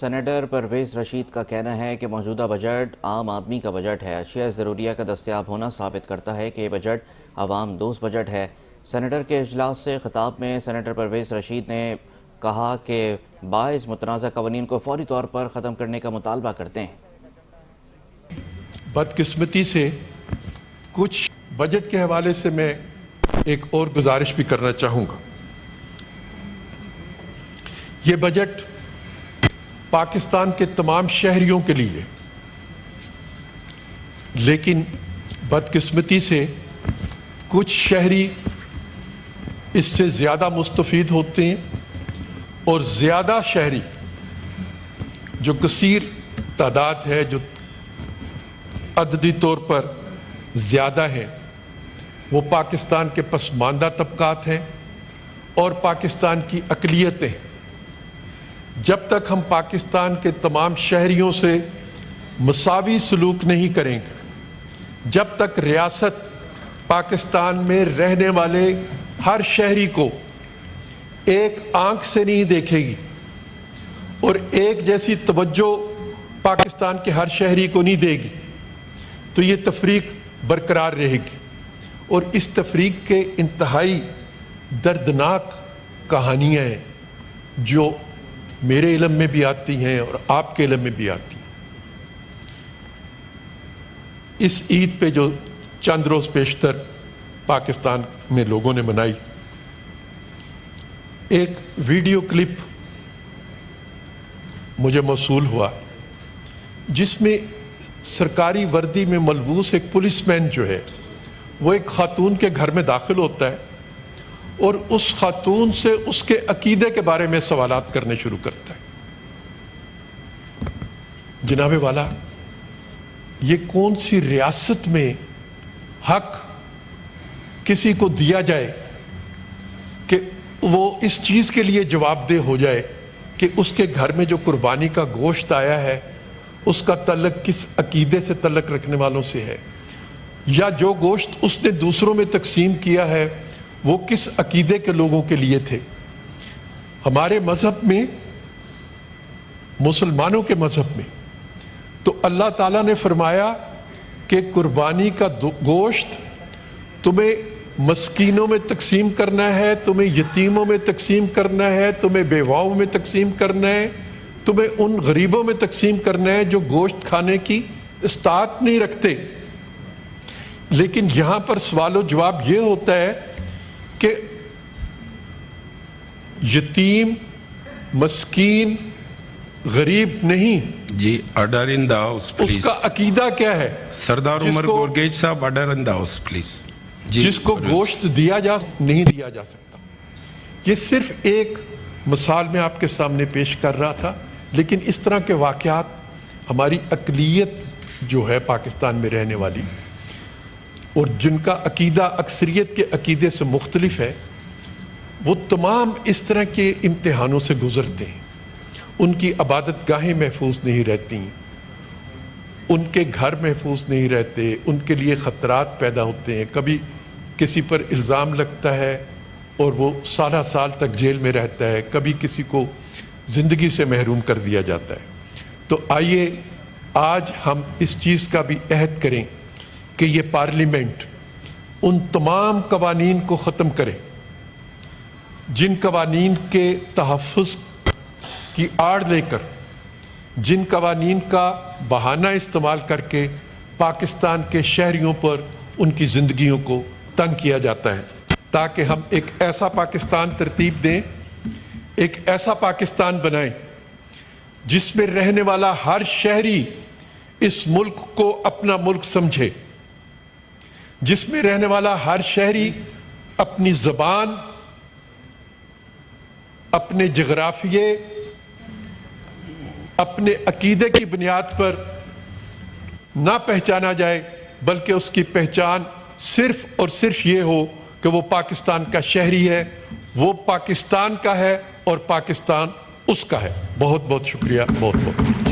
Senator Pervez Rashid کا کہنا ہے کہ موجودہ بجٹ عام آدمی کا بجٹ ہے۔ اشیاء ضروریہ کا دستیاب ہونا ثابت کرتا ہے کہ یہ بجٹ عوام دوست بجٹ ہے۔ سینیٹر کے اجلاس سے خطاب میں سینیٹر پرویز رشید نے کہا کہ باعث متنازع قوانین کو فوری طور پر ختم کرنے کا مطالبہ کرتے ہیں۔ بدقسمتی سے کچھ بجٹ کے حوالے سے میں ایک اور گزارش بھی کرنا چاہوں گا۔ یہ بجٹ پاکستان کے تمام شہریوں کے لیے، لیکن بدقسمتی سے کچھ شہری اس سے زیادہ مستفید ہوتے ہیں اور زیادہ شہری جو کثیر تعداد ہے، جو عددی طور پر زیادہ ہے، وہ پاکستان کے پسماندہ طبقات ہیں اور پاکستان کی اقلیتیں۔ جب تک ہم پاکستان کے تمام شہریوں سے مساوی سلوک نہیں کریں گے، جب تک ریاست پاکستان میں رہنے والے ہر شہری کو ایک آنکھ سے نہیں دیکھے گی اور ایک جیسی توجہ پاکستان کے ہر شہری کو نہیں دے گی، تو یہ تفریق برقرار رہے گی۔ اور اس تفریق کے انتہائی دردناک کہانیاں ہیں جو میرے علم میں بھی آتی ہیں اور آپ کے علم میں بھی آتی ہیں۔ اس عید پہ جو چند روز پیشتر پاکستان میں لوگوں نے منائی، ایک ویڈیو کلپ مجھے موصول ہوا جس میں سرکاری وردی میں ملبوس ایک پولیس مین جو ہے وہ ایک خاتون کے گھر میں داخل ہوتا ہے اور اس خاتون سے اس کے عقیدے کے بارے میں سوالات کرنے شروع کرتا ہے۔ جناب والا، یہ کون سی ریاست میں حق کسی کو دیا جائے کہ وہ اس چیز کے لیے جواب دہ ہو جائے کہ اس کے گھر میں جو قربانی کا گوشت آیا ہے اس کا تعلق کس عقیدے سے تعلق رکھنے والوں سے ہے، یا جو گوشت اس نے دوسروں میں تقسیم کیا ہے وہ کس عقیدے کے لوگوں کے لیے تھے۔ ہمارے مذہب میں، مسلمانوں کے مذہب میں، تو اللہ تعالیٰ نے فرمایا کہ قربانی کا گوشت تمہیں مسکینوں میں تقسیم کرنا ہے، تمہیں یتیموں میں تقسیم کرنا ہے، تمہیں بیواؤں میں تقسیم کرنا ہے، تمہیں ان غریبوں میں تقسیم کرنا ہے جو گوشت کھانے کی استطاعت نہیں رکھتے۔ لیکن یہاں پر سوال و جواب یہ ہوتا ہے کہ یتیم، مسکین، غریب نہیں، جی order in the house please. اس کا عقیدہ کیا ہے؟ Sardar Umar Gorgej sahib, order in the house please. جس کو گوشت نہیں دیا جا سکتا۔ یہ صرف ایک مثال میں آپ کے سامنے پیش کر رہا تھا، لیکن اس طرح کے واقعات ہماری اقلیت جو ہے پاکستان میں رہنے والی اور جن کا عقیدہ اکثریت کے عقیدے سے مختلف ہے، وہ تمام اس طرح کے امتحانوں سے گزرتے ہیں۔ ان کی عبادت گاہیں محفوظ نہیں رہتی، ان کے گھر محفوظ نہیں رہتے، ان کے لیے خطرات پیدا ہوتے ہیں۔ کبھی کسی پر الزام لگتا ہے اور وہ سالہ سال تک جیل میں رہتا ہے، کبھی کسی کو زندگی سے محروم کر دیا جاتا ہے۔ تو آئیے آج ہم اس چیز کا بھی عہد کریں کہ یہ پارلیمنٹ ان تمام قوانین کو ختم کرے جن قوانین کے تحفظ کی آڑ لے کر، جن قوانین کا بہانہ استعمال کر کے پاکستان کے شہریوں پر ان کی زندگیوں کو تنگ کیا جاتا ہے، تاکہ ہم ایک ایسا پاکستان ترتیب دیں، ایک ایسا پاکستان بنائیں جس میں رہنے والا ہر شہری اس ملک کو اپنا ملک سمجھے، جس میں رہنے والا ہر شہری اپنی زبان، اپنے جغرافیے، اپنے عقیدے کی بنیاد پر نہ پہچانا جائے، بلکہ اس کی پہچان صرف اور صرف یہ ہو کہ وہ پاکستان کا شہری ہے، وہ پاکستان کا ہے اور پاکستان اس کا ہے۔ بہت بہت شکریہ، بہت بہت